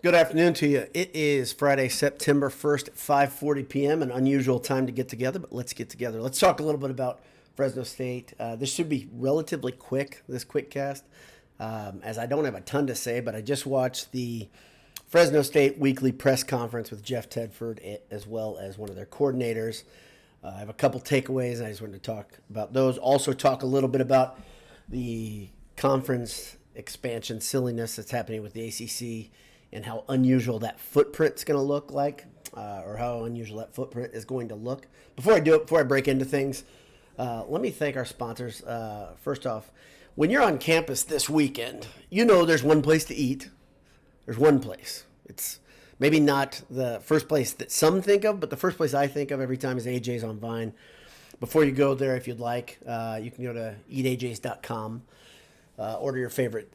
Good afternoon to you. It is Friday, September 1st at 5:40 p.m., an unusual time to get together, but let's get together. Let's talk a little bit about Fresno State. This should be relatively quick, this QuickCast, as I don't have a ton to say, but I just watched the Fresno State weekly press conference with Jeff Tedford as well as one of their coordinators. I have a couple takeaways, and I just wanted to talk about those. Also talk a little bit about the conference expansion silliness that's happening with the ACC and how unusual that footprint's going to look like, or how unusual that footprint is going to look. Before I break into things, let me thank our sponsors. First off, when you're on campus this weekend, you know there's one place to eat. There's one place. It's maybe not the first place that some think of, but the first place I think of every time is AJ's on Vine. Before you go there, if you'd like, you can go to eatajs.com, order your favorite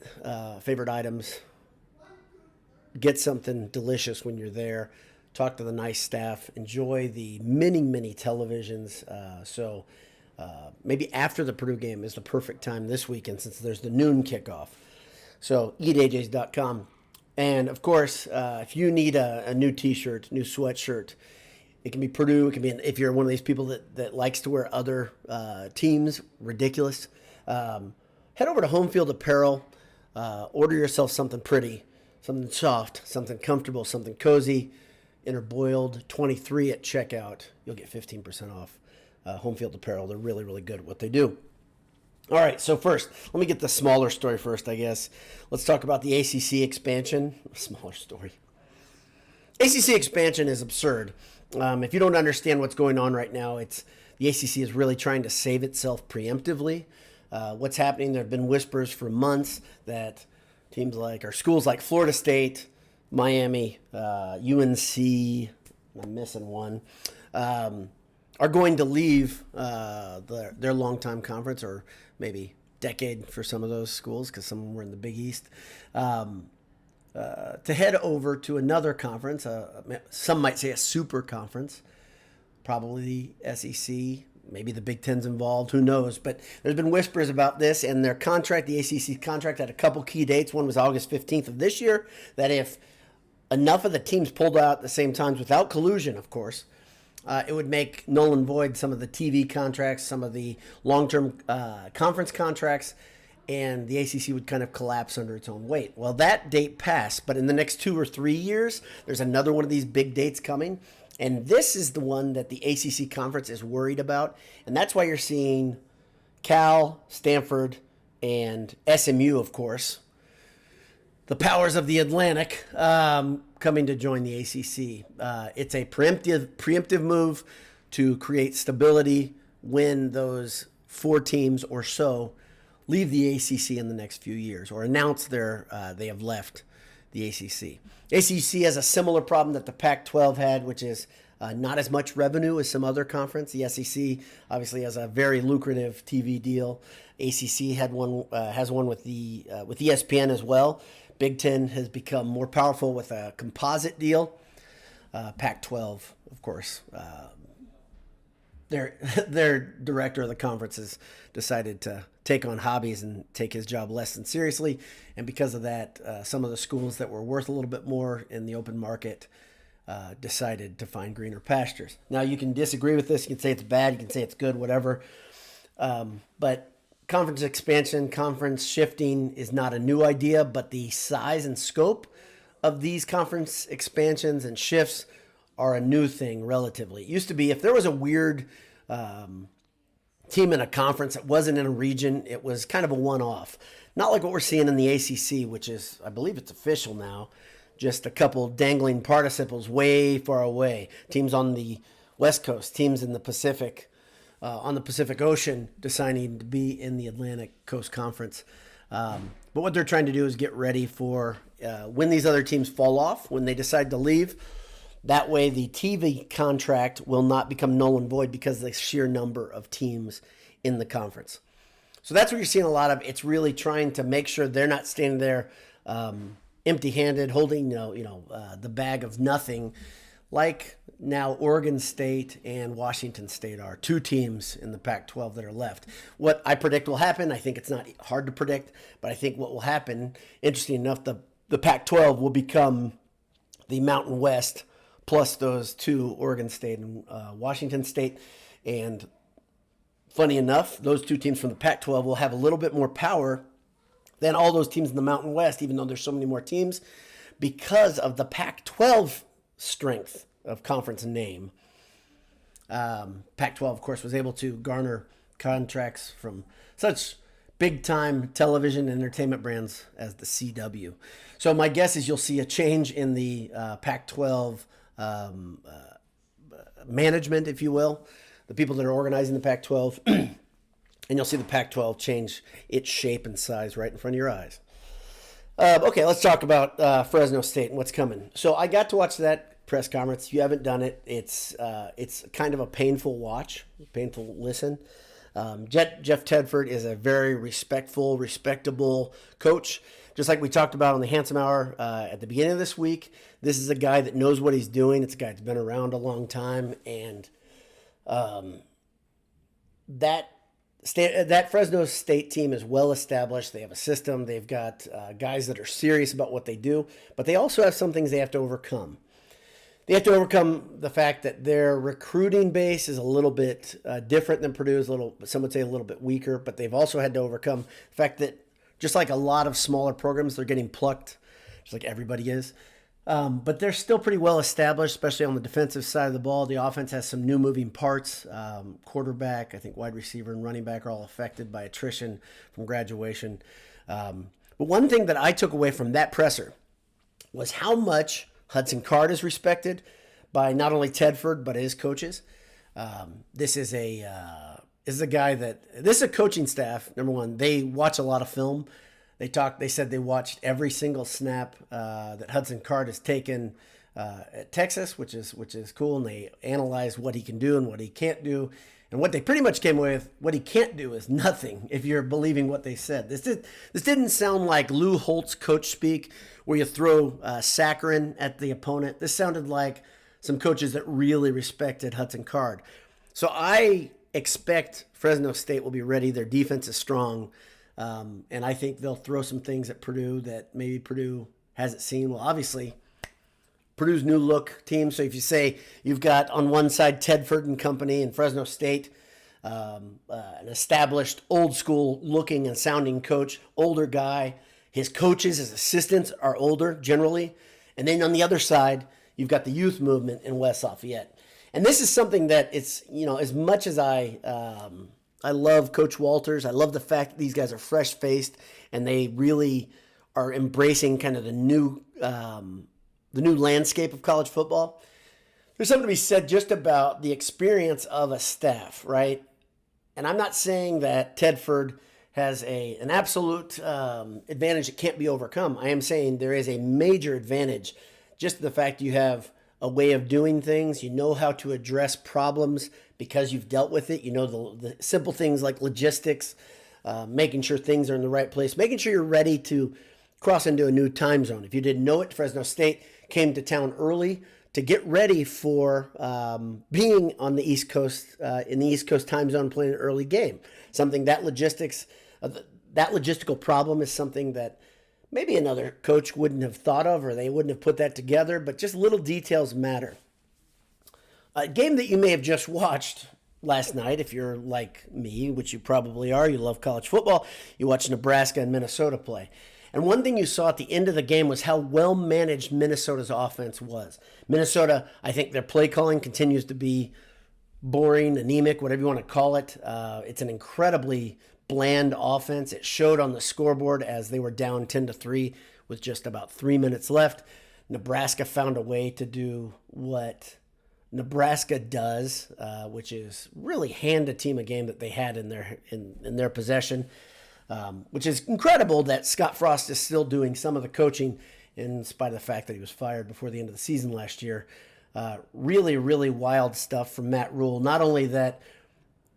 items, get something delicious when you're there, talk to the nice staff, enjoy the many televisions. So maybe after the Purdue game is the perfect time this weekend since there's the noon kickoff. So eatajs.com. And of course, if you need a new t-shirt, new sweatshirt, it can be Purdue. It can be, if you're one of these people that likes to wear other teams, ridiculous. Head over to Home Field Apparel, order yourself something pretty, something soft, something comfortable, something cozy. Enter Boiled 23 at checkout. You'll get 15% off Home Field Apparel. They're really good at what they do. All right, so first, let me get the smaller story first, I guess. Let's talk about the ACC expansion. Smaller story. ACC expansion is absurd. If you don't understand what's going on right now, the ACC is really trying to save itself preemptively. What's happening, there have been whispers for months that teams or schools like Florida State, Miami, UNC, I'm missing one, are going to leave their longtime conference, or maybe decade for some of those schools, because some of them were in the Big East, to head over to another conference. Some might say a super conference, probably the SEC. Maybe the Big Ten's involved, who knows? But there's been whispers about this, and their contract, the ACC contract, had a couple key dates. One was August 15th of this year, that if enough of the teams pulled out at the same times, without collusion, of course, it would make null and void some of the TV contracts, some of the long-term conference contracts, and the ACC would kind of collapse under its own weight. Well, that date passed, but in the next 2 or 3 years, there's another one of these big dates coming. And this is the one that the ACC conference is worried about. And that's why you're seeing Cal, Stanford, and SMU, of course, the powers of the Atlantic, coming to join the ACC. It's a preemptive move to create stability when those 4 teams or so leave the ACC in the next few years, or announce they have left the ACC. ACC has a similar problem that the Pac-12 had, which is not as much revenue as some other conference. The SEC obviously has a very lucrative TV deal. ACC has one with ESPN as well. Big Ten has become more powerful with a composite deal. Pac-12, of course, their director of the conference has decided to take on hobbies and take his job less than seriously. And because of that, some of the schools that were worth a little bit more in the open market decided to find greener pastures. Now, you can disagree with this. You can say it's bad. You can say it's good, whatever. But conference expansion, conference shifting is not a new idea, but the size and scope of these conference expansions and shifts are a new thing relatively. It used to be, if there was a weird team in a conference that wasn't in a region, it was kind of a one-off. Not like what we're seeing in the ACC, which is, I believe it's official now, just a couple dangling participles way far away. Teams on the West Coast, teams in the Pacific, on the Pacific Ocean, deciding to be in the Atlantic Coast Conference. But what they're trying to do is get ready for when these other teams fall off, when they decide to leave. That way, the TV contract will not become null and void because of the sheer number of teams in the conference. So that's what you're seeing a lot of. It's really trying to make sure they're not standing there empty-handed, holding the bag of nothing, like now Oregon State and Washington State are 2 teams in the Pac-12 that are left. What I predict will happen, I think it's not hard to predict, but I think what will happen, interesting enough, the Pac-12 will become the Mountain West, plus those two, Oregon State and Washington State. And funny enough, those two teams from the Pac-12 will have a little bit more power than all those teams in the Mountain West, even though there's so many more teams, because of the Pac-12 strength of conference name. Pac-12, of course, was able to garner contracts from such big-time television and entertainment brands as the CW. So my guess is you'll see a change in the Pac-12 management, if you will, the people that are organizing the Pac-12, and you'll see the Pac-12 change its shape and size right in front of your eyes. Okay, let's talk about Fresno State and what's coming. So I got to watch that press conference. If you haven't done it, it's kind of a painful watch, painful listen. Jeff Tedford is a very respectable coach. Just like we talked about on the Handsome Hour at the beginning of this week, this is a guy that knows what he's doing. It's a guy that's been around a long time, and that Fresno State team is well established. They have a system. They've got guys that are serious about what they do, but they also have some things they have to overcome. They have to overcome the fact that their recruiting base is a little bit different than Purdue's, some would say a little bit weaker, but they've also had to overcome the fact that just like a lot of smaller programs, they're getting plucked, just like everybody is. But they're still pretty well established, especially on the defensive side of the ball. The offense has some new moving parts. Quarterback, I think wide receiver and running back are all affected by attrition from graduation. But one thing that I took away from that presser was how much Hudson Card is respected by not only Tedford, but his coaches. This is a coaching staff. Number one, they watch a lot of film. They said they watched every single snap that Hudson Card has taken at Texas, which is cool. And they analyzed what he can do and what he can't do. And what they pretty much came away with, what he can't do is nothing, if you're believing what they said. This didn't sound like Lou Holtz coach speak, where you throw saccharin at the opponent. This sounded like some coaches that really respected Hudson Card. So I expect Fresno State will be ready. Their defense is strong. And I think they'll throw some things at Purdue that maybe Purdue hasn't seen. Well, obviously, Purdue's new look team. So if you say you've got on one side Tedford and company and Fresno State, an established old school looking and sounding coach, older guy. His coaches, his assistants are older generally. And then on the other side, you've got the youth movement in West Lafayette. And this is something that it's, as much as I love Coach Walters, I love the fact that these guys are fresh-faced and they really are embracing kind of the new landscape of college football. There's something to be said just about the experience of a staff, right? And I'm not saying that Tedford has an absolute advantage that can't be overcome. I am saying there is a major advantage, just the fact you have a way of doing things. You know how to address problems because you've dealt with it. You know the simple things like logistics, making sure things are in the right place, making sure you're ready to cross into a new time zone. If you didn't know it, Fresno State came to town early to get ready for being on the East Coast, in the East Coast time zone, playing an early game. Something that logistical problem is something that maybe another coach wouldn't have thought of, or they wouldn't have put that together, but just little details matter. A game that you may have just watched last night, if you're like me, which you probably are, you love college football, you watched Nebraska and Minnesota play. And one thing you saw at the end of the game was how well managed Minnesota's offense was. Minnesota, I think their play calling continues to be boring, anemic, whatever you want to call it. It's an incredibly bland offense. It showed on the scoreboard as they were down 10-3 with just about 3 minutes left. Nebraska found a way to do what Nebraska does, which is really hand a team a game that they had in their possession. Which is incredible that Scott Frost is still doing some of the coaching in spite of the fact that he was fired before the end of the season last year. Really, really wild stuff from Matt Rule. Not only that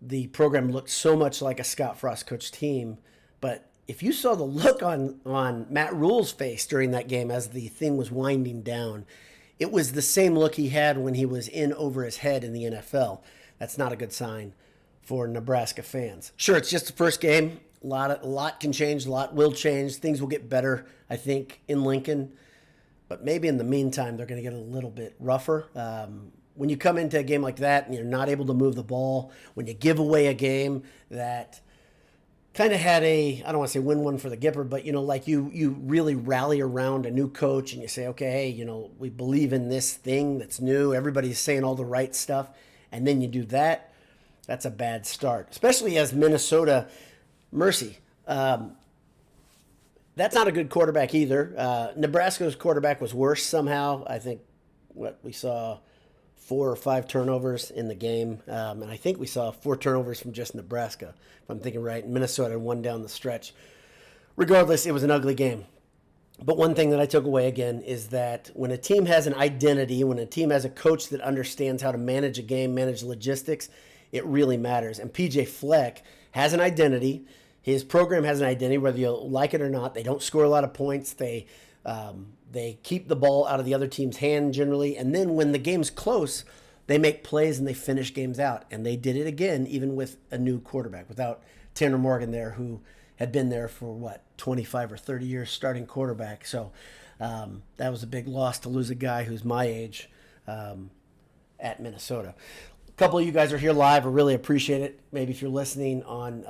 the program looked so much like a Scott Frost coach team, but if you saw the look on Matt Rule's face during that game as the thing was winding down, it was the same look he had when he was in over his head in the NFL. That's not a good sign for Nebraska fans. Sure, it's just the first game. A lot can change. A lot will change. Things will get better, I think, in Lincoln. but maybe in the meantime, they're going to get a little bit rougher. When you come into a game like that and you're not able to move the ball, when you give away a game that kind of had I don't want to say win one for the Gipper, but, like you really rally around a new coach and you say, okay, hey, we believe in this thing that's new. Everybody's saying all the right stuff. And then you do that. That's a bad start, especially as Minnesota, mercy. That's not a good quarterback either. Nebraska's quarterback was worse somehow. I think we saw 4 or 5 turnovers in the game. And I think we saw 4 turnovers from just Nebraska, if I'm thinking right. And Minnesota won down the stretch. Regardless, it was an ugly game. But one thing that I took away again is that when a team has an identity, when a team has a coach that understands how to manage a game, manage logistics, it really matters. And PJ Fleck has an identity. His program has an identity, whether you like it or not. They don't score a lot of points. They keep the ball out of the other team's hand generally. And then when the game's close, they make plays and they finish games out. And they did it again, even with a new quarterback, without Tanner Morgan there, who had been there for, 25 or 30 years starting quarterback. So that was a big loss to lose a guy who's my age at Minnesota. A couple of you guys are here live. I really appreciate it. Maybe if you're listening on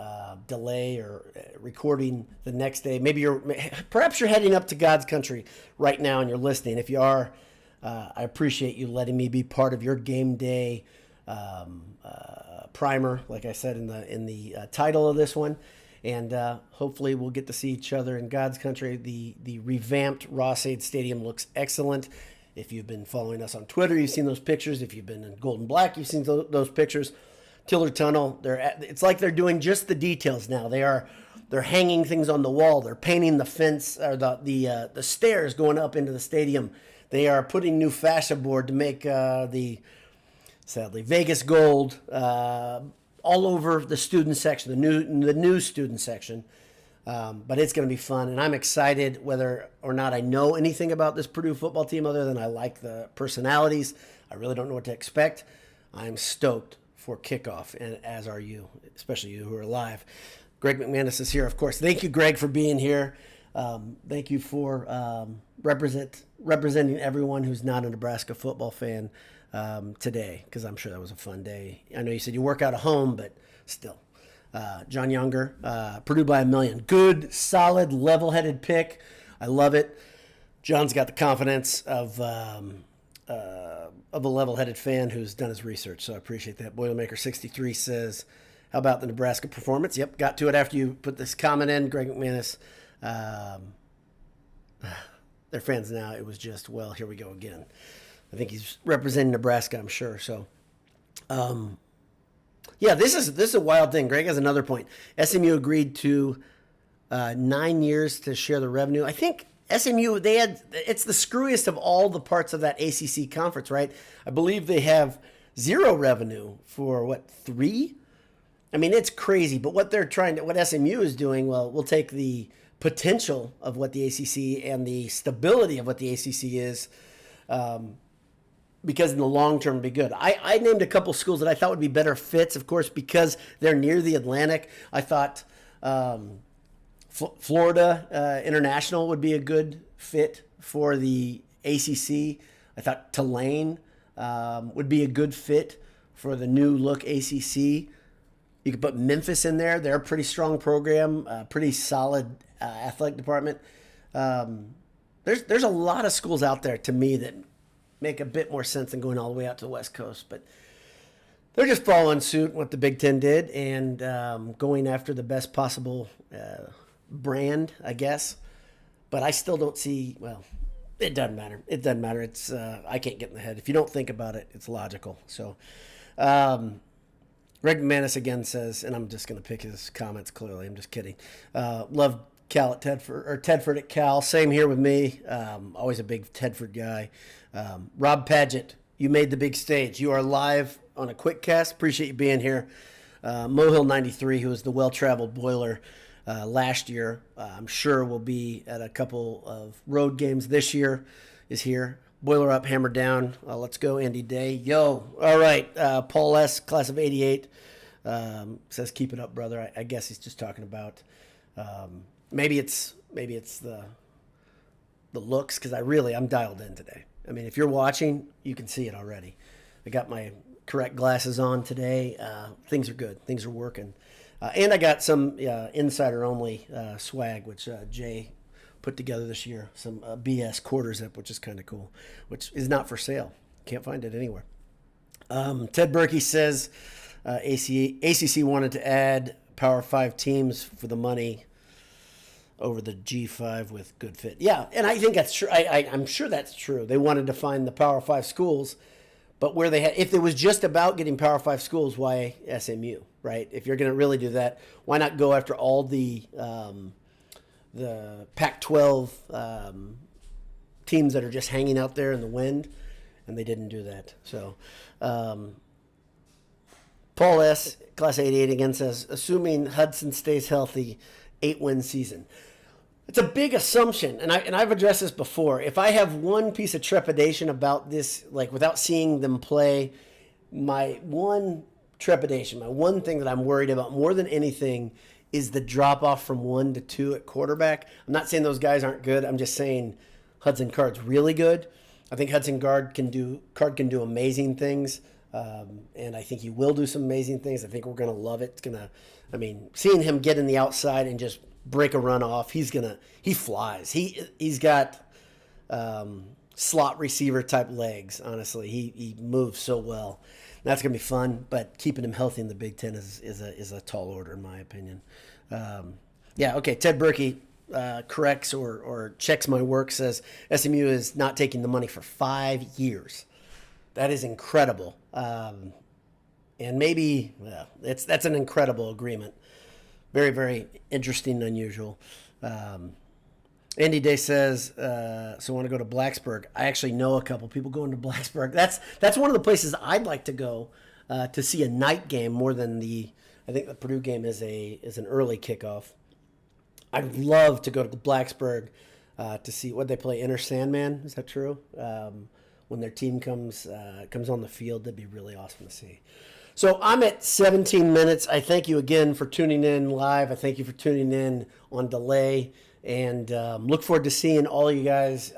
delay or recording the next day, perhaps you're heading up to God's country right now and you're listening. If you are, I appreciate you letting me be part of your game day primer, like I said in the title of this one. And hopefully we'll get to see each other in God's country. The revamped Ross-Ade Stadium looks excellent. If you've been following us on Twitter, you've seen those pictures. If you've been in Golden Black, you've seen those pictures. Tiller Tunnel, it's like they're doing just the details now. They're hanging things on the wall. They're painting the fence or the stairs going up into the stadium. They are putting new fascia board to make the Vegas gold all over the student section, the new student section. But it's going to be fun, and I'm excited whether or not I know anything about this Purdue football team other than I like the personalities. I really don't know what to expect. I'm stoked for kickoff, and as are you, especially you who are live. Greg McManus is here, of course. Thank you, Greg, for being here. Thank you for representing everyone who's not a Nebraska football fan today, because I'm sure that was a fun day. I know you said you work out at home, but still. John Younger, Purdue by a million. Good, solid, level-headed pick. I love it. John's got the confidence of a level-headed fan who's done his research, so I appreciate that. Boilermaker63 says, how about the Nebraska performance? Yep, got to it after you put this comment in. Greg McManus, they're fans now. It was just, well, here we go again. I think he's representing Nebraska, I'm sure. So, yeah, this is a wild thing. Greg has another point. SMU agreed to 9 years to share the revenue. I think SMU, it's the screwiest of all the parts of that ACC conference, right? I believe they have 0 revenue for 3? I mean, it's crazy. But what SMU is doing, well, we'll take the potential of what the ACC and the stability of what the ACC is, because in the long term it'd be good. I named a couple schools that I thought would be better fits, of course, because they're near the Atlantic. I thought Florida International would be a good fit for the ACC. I thought Tulane would be a good fit for the new look ACC. You could put Memphis in there. They're a pretty strong program, pretty solid athletic department. There's a lot of schools out there to me that make a bit more sense than going all the way out to the West Coast. But they're just following suit what the Big Ten did and going after the best possible brand, I guess. But I still don't see, well, it doesn't matter. It doesn't matter. It's I can't get in the head. If you don't think about it, it's logical. So Greg McManus again says, and I'm just going to pick his comments clearly. I'm just kidding. Love Cal at Tedford, or Tedford at Cal. Same here with me. Always a big Tedford guy. Rob Paget, you made the big stage. You are live on a QuickCast. Appreciate you being here. Mohill 93, who was the well-traveled Boiler last year, I'm sure will be at a couple of road games this year, is here. Boiler up, hammer down. Let's go, Andy Day. Yo, all right. Paul S., class of 88, says, keep it up, brother. I guess he's just talking about maybe it's the the looks, because I'm dialed in today. I mean, if you're watching, you can see it already. I got my correct glasses on today. Things are good. Things are working. And I got some insider-only swag, which Jay put together this year. Some BS quarter zip, which is kind of cool, which is not for sale. Can't find it anywhere. Ted Berkey says ACC wanted to add Power 5 teams for the money over the G5 with good fit. Yeah, and I think that's true. I'm sure that's true. They wanted to find the Power 5 schools, but where they had, if it was just about getting Power 5 schools, why SMU, right? If you're going to really do that, why not go after all the Pac-12 teams that are just hanging out there in the wind? And they didn't do that. So, Paul S., Class 88 again says, assuming Hudson stays healthy, 8-win season. It's a big assumption, and I've addressed this before. If I have one piece of trepidation about this, like without seeing them play, my one trepidation, my one thing that I'm worried about more than anything is the drop-off from 1 to 2 at quarterback. I'm not saying those guys aren't good. I'm just saying Hudson Card's really good. I think Hudson Card can do amazing things, and I think he will do some amazing things. I think we're going to love it. Seeing him get in the outside and just break a run off, he flies. He's got slot receiver type legs. Honestly, he moves so well. That's going to be fun. But keeping him healthy in the Big Ten is a tall order in my opinion. Okay. Ted Berkey corrects or checks my work, says SMU is not taking the money for 5 years. That is incredible. And that's an incredible agreement. Very, very interesting and unusual. Andy Day says, so I want to go to Blacksburg. I actually know a couple people going to Blacksburg. That's one of the places I'd like to go to see a night game more than I think the Purdue game is an early kickoff. I'd love to go to the Blacksburg to see what they play. Inner Sandman, is that true? When their team comes on the field, that'd be really awesome to see. So I'm at 17 minutes. I thank you again for tuning in live. I thank you for tuning in on delay, and look forward to seeing all you guys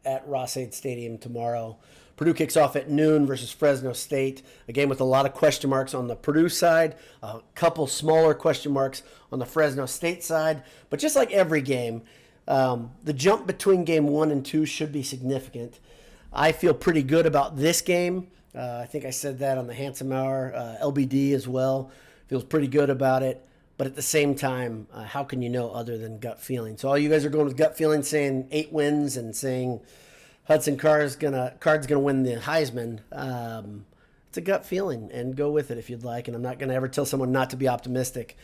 at Ross-Ade Stadium tomorrow. Purdue kicks off at noon versus Fresno State, a game with a lot of question marks on the Purdue side, a couple smaller question marks on the Fresno State side. But just like every game, the jump between game 1 and 2 should be significant. I feel pretty good about this game. I think I said that on the Handsome Hour. LBD as well feels pretty good about it. But at the same time, how can you know other than gut feeling? So all you guys are going with gut feeling, saying 8 wins and saying Hudson Card's gonna win the Heisman. It's a gut feeling, and go with it if you'd like. And I'm not going to ever tell someone not to be optimistic.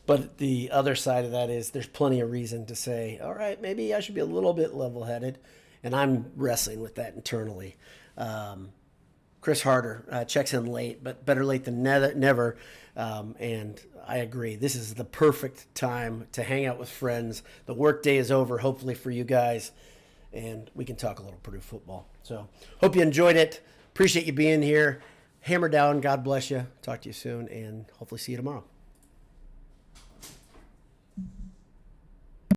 But the other side of that is there's plenty of reason to say, all right, maybe I should be a little bit level-headed. And I'm wrestling with that internally. Chris Harder checks in late, but better late than never. And I agree. This is the perfect time to hang out with friends. The work day is over, hopefully for you guys, and we can talk a little Purdue football. So hope you enjoyed it. Appreciate you being here. Hammer down. God bless you. Talk to you soon, and hopefully see you tomorrow.